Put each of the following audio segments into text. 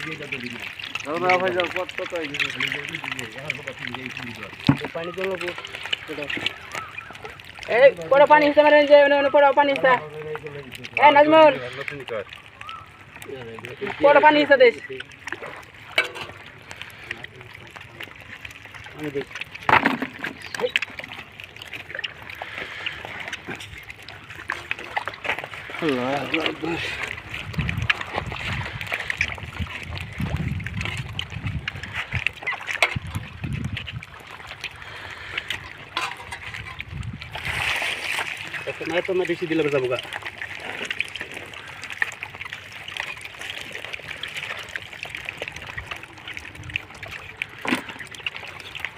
ভাই যাও কত কত পানি জল এই পড়া পানি হিসেবে রেঞ্জ পড়া পানি হিসেবে এ নাজমুল পড়া পানি হিসেবে দেশ আমি দেখ আল্লাহু আকবার না তো না বেশি দিলে যাবো গা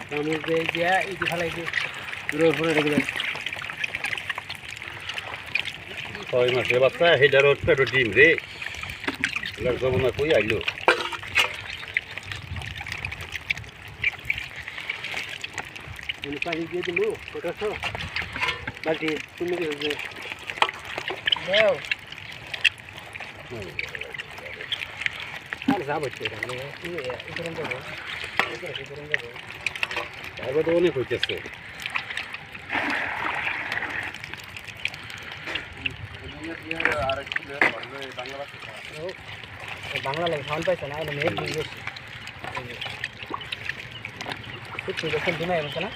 চামচ দিয়ে দিয়া ইটি ফেলাই দিয়ে রোদ ভরে রেখে ছয় মাসে বাচ্চা সেইটা রোদ পেটো ডিম রে যমুনা কই আইলো পানি দিয়ে দিল ওটা তো বালতি তুমি দেও আর যাবো তো এখানে যাবো এবার তো অনেক হইতেছে বাংলা লাগে খাওয়ান পাইছে না মেয়ের বেশি ঠিক আছে ডিমাই না